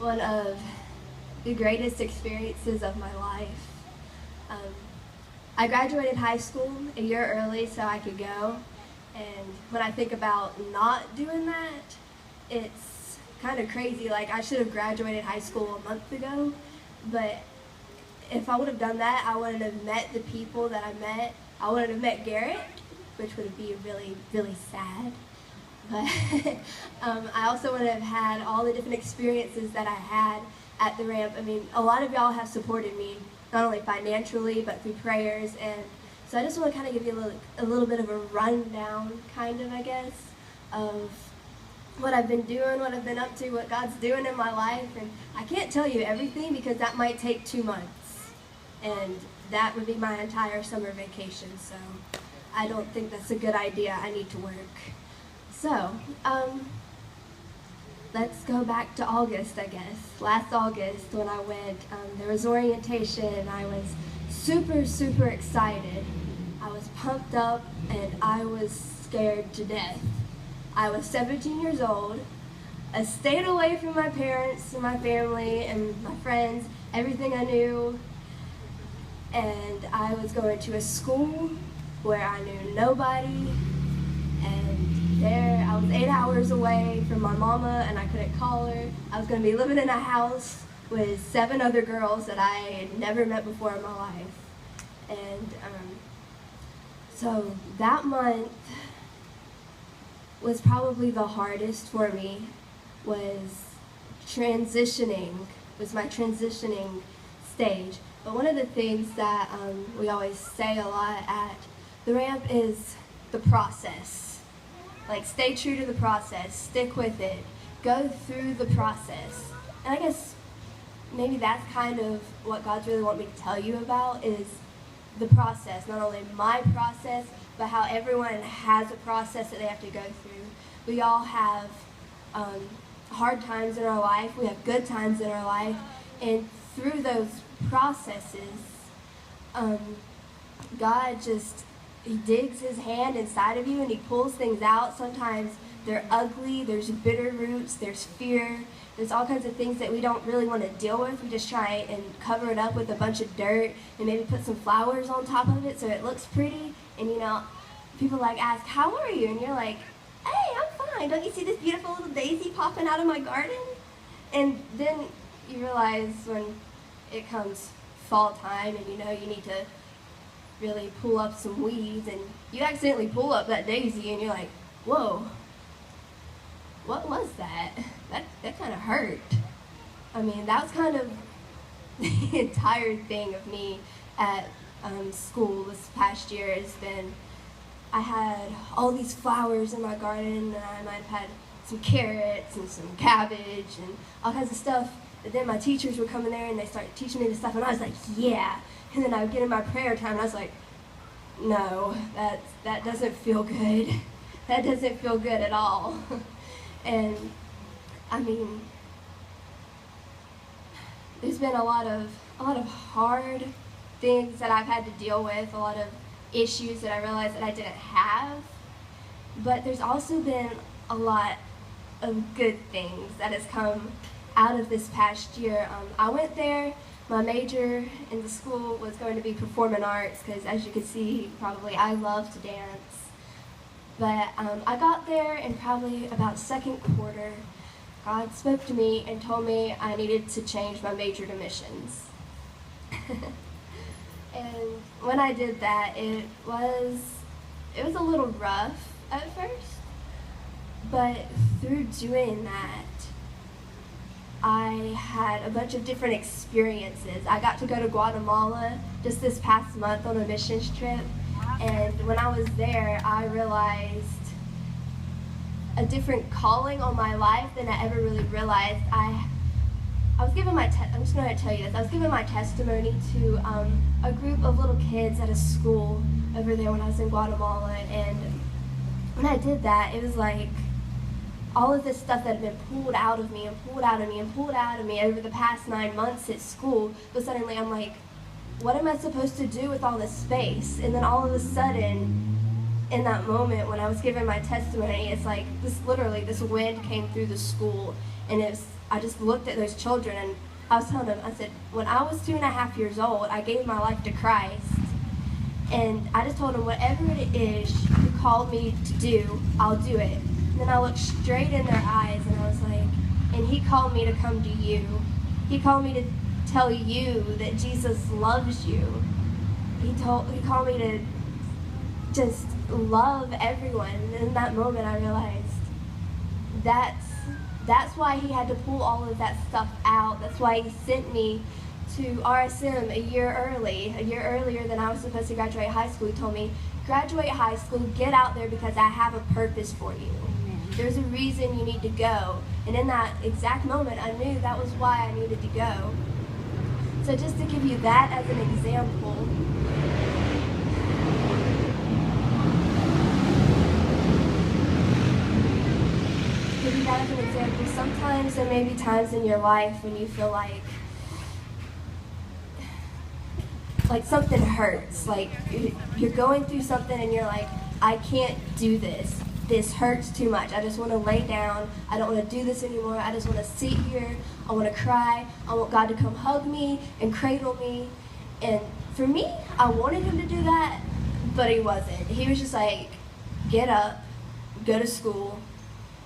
one of the greatest experiences of my life. Um, I graduated high school a year early so I could go, and when I think about not doing that, it's kind of crazy. Like, I should have graduated high school a month ago, but if I would have done that, I wouldn't have met the people that I met. I wouldn't have met Garrett, which would be really, really sad. But I also would have had all the different experiences that I had at the ramp. I mean, a lot of y'all have supported me, not only financially, but through prayers. And so I just want to kind of give you a little bit of a rundown, kind of, I guess, of what I've been doing, what I've been up to, what God's doing in my life. And I can't tell you everything because that might take 2 months. And that would be my entire summer vacation. So I don't think that's a good idea. I need to work. So, let's go back to August, I guess. Last August when I went, there was orientation and I was super, super excited. I was pumped up and I was scared to death. I was 17 years old. I stayed away from my parents and my family and my friends, everything I knew. And I was going to a school where I knew nobody. And there, I was 8 hours away from my mama and I couldn't call her. I was going to be living in a house with 7 other girls that I had never met before in my life. And so that month was probably the hardest for me, was my transitioning stage. But one of the things that we always say a lot at the ramp is the process. Like, stay true to the process, stick with it, go through the process. And I guess maybe that's kind of what God's really want me to tell you about, is the process. Not only my process, but how everyone has a process that they have to go through. We all have hard times in our life, we have good times in our life, and through those processes, God just, He digs His hand inside of you and He pulls things out. Sometimes they're ugly, there's bitter roots, there's fear, there's all kinds of things that we don't really want to deal with. We just try and cover it up with a bunch of dirt and maybe put some flowers on top of it so it looks pretty. And people ask, how are you? And you're like, hey, I'm fine. Don't you see this beautiful little daisy popping out of my garden? And then you realize when it comes fall time and you need to really pull up some weeds, and you accidentally pull up that daisy and you're like, whoa, what was that? That kind of hurt. I mean, that was kind of the entire thing of me at school this past year has been, I had all these flowers in my garden, and I might have had some carrots and some cabbage and all kinds of stuff. But then my teachers would come in there and they started teaching me this stuff, and I was like, yeah. And then I would get in my prayer time, and I was like, no, that doesn't feel good. That doesn't feel good at all. And I mean, there's been a lot of hard things that I've had to deal with, a lot of issues that I realized that I didn't have. But there's also been a lot of good things that has come out of this past year. I went there. My major in the school was going to be performing arts because, as you can see, probably I love to dance. But I got there, and probably about second quarter, God spoke to me and told me I needed to change my major to missions. And when I did that, it was a little rough at first, but through doing that, I had a bunch of different experiences. I got to go to Guatemala just this past month on a missions trip, and when I was there, I realized a different calling on my life than I ever really realized. I was given I'm just going to tell you this. I was given my testimony to a group of little kids at a school over there when I was in Guatemala, and when I did that, it was like all of this stuff that had been pulled out of me and pulled out of me and pulled out of me over the past 9 months at school, but suddenly I'm like, what am I supposed to do with all this space? And then all of a sudden, in that moment when I was giving my testimony, it's like this wind came through the school, and I just looked at those children and I was telling them, I said, when I was 2.5 years old, I gave my life to Christ. And I just told him, whatever it is you called me to do, I'll do it. And then I looked straight in their eyes and I was like, and he called me to come to you. He called me to tell you that Jesus loves you. He called me to just love everyone. And in that moment I realized that's why he had to pull all of that stuff out. That's why he sent me to RSM a year earlier than I was supposed to graduate high school. He told me, graduate high school, get out there because I have a purpose for you. There's a reason you need to go. And in that exact moment, I knew that was why I needed to go. So just to give you that as an example, sometimes there may be times in your life when you feel like something hurts, like you're going through something and you're like, I can't do this. This hurts too much. I just want to lay down. I don't want to do this anymore. I just want to sit here. I want to cry. I want God to come hug me and cradle me. And for me, I wanted him to do that, but he wasn't. He was just like, get up, go to school,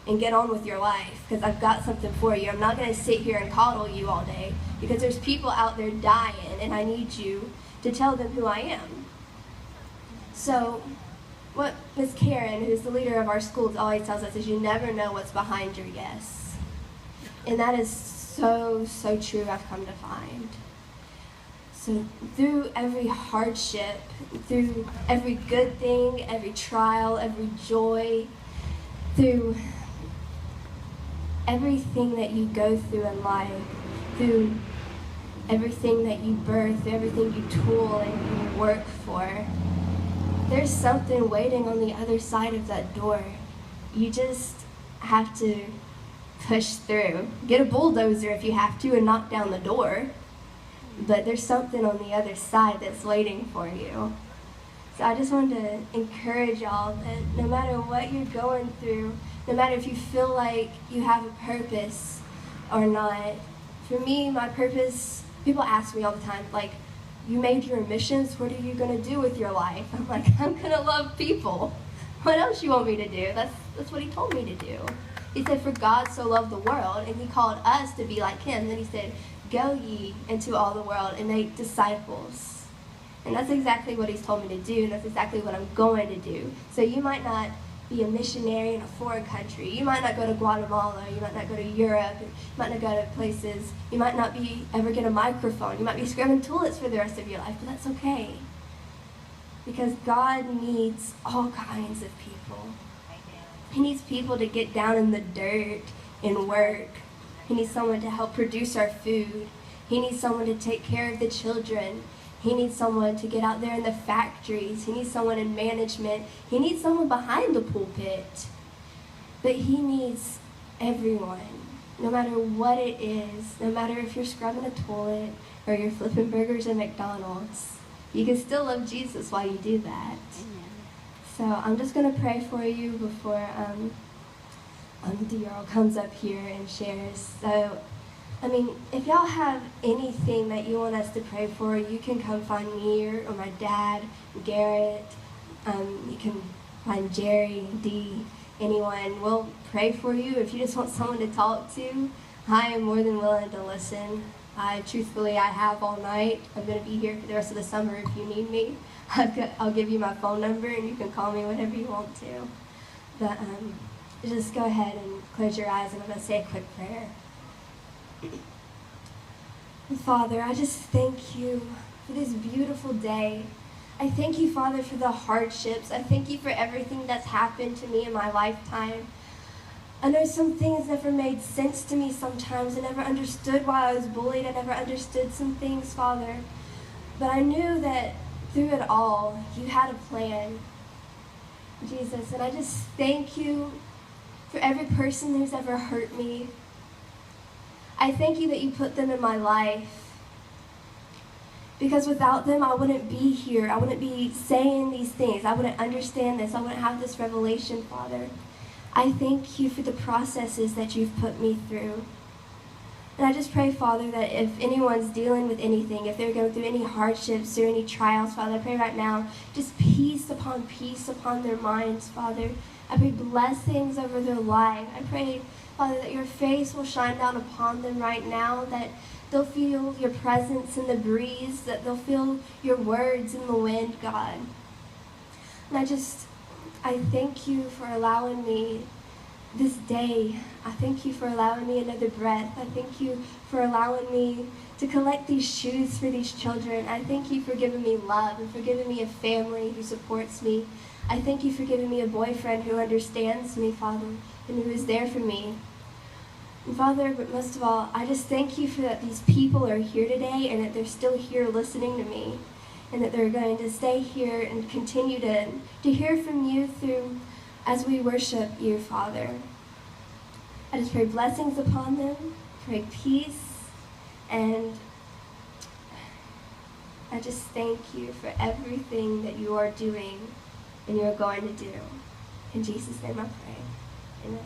and get on with your life, because I've got something for you. I'm not going to sit here and coddle you all day, because there's people out there dying, and I need you to tell them who I am. So what Miss Karen, who's the leader of our schools, always tells us is you never know what's behind your yes. And that is so, so true, I've come to find. So through every hardship, through every good thing, every trial, every joy, through everything that you go through in life, through everything that you birth, through everything you toil and you work for, there's something waiting on the other side of that door. You just have to push through. Get a bulldozer if you have to and knock down the door. But there's something on the other side that's waiting for you. So I just wanted to encourage y'all that no matter what you're going through, no matter if you feel like you have a purpose or not, for me, my purpose, people ask me all the time, like, you major in missions, what are you going to do with your life? I'm like, I'm going to love people. What else you want me to do? That's what he told me to do. He said, for God so loved the world, and he called us to be like him. Then he said, go ye into all the world and make disciples. And that's exactly what he's told me to do, and that's exactly what I'm going to do. So you might not be a missionary in a foreign country. You might not go to Guatemala. You might not go to Europe. You might not go to places. You might not ever get a microphone. You might be scrubbing toilets for the rest of your life, but that's okay. Because God needs all kinds of people. He needs people to get down in the dirt and work. He needs someone to help produce our food. He needs someone to take care of the children. He needs someone to get out there in the factories. He needs someone in management. He needs someone behind the pulpit. But he needs everyone, no matter what it is, no matter if you're scrubbing a toilet or you're flipping burgers at McDonald's. You can still love Jesus while you do that. So I'm just going to pray for you before D-Earl comes up here and shares. So, if y'all have anything that you want us to pray for, you can come find me or my dad, Garrett. You can find Jerry, Dee, anyone. We'll pray for you. If you just want someone to talk to, I am more than willing to listen. Truthfully, I have all night. I'm going to be here for the rest of the summer if you need me. I'll give you my phone number and you can call me whenever you want to. But just go ahead and close your eyes and I'm going to say a quick prayer. Father, I just thank you for this beautiful day. I thank you, Father, for the hardships. I thank you for everything that's happened to me in my lifetime. I know some things never made sense to me sometimes. I never understood why I was bullied. I never understood some things, Father. But I knew that through it all, you had a plan, Jesus. And I just thank you for every person who's ever hurt me. I thank you that you put them in my life. Because without them, I wouldn't be here. I wouldn't be saying these things. I wouldn't understand this. I wouldn't have this revelation, Father. I thank you for the processes that you've put me through. And I just pray, Father, that if anyone's dealing with anything, if they're going through any hardships or any trials, Father, I pray right now, just peace upon their minds, Father. I pray blessings over their life. I pray, Father, that your face will shine down upon them right now, that they'll feel your presence in the breeze, that they'll feel your words in the wind, God. And I thank you for allowing me this day. I thank you for allowing me another breath. I thank you for allowing me to collect these shoes for these children. I thank you for giving me love and for giving me a family who supports me. I thank you for giving me a boyfriend who understands me, Father, and who is there for me. And Father, but most of all, I just thank you for that these people are here today and that they're still here listening to me, and that they're going to stay here and continue to hear from you through as we worship you, Father. I just pray blessings upon them, pray peace, and I just thank you for everything that you are doing and you are going to do. In Jesus' name I pray. Amen.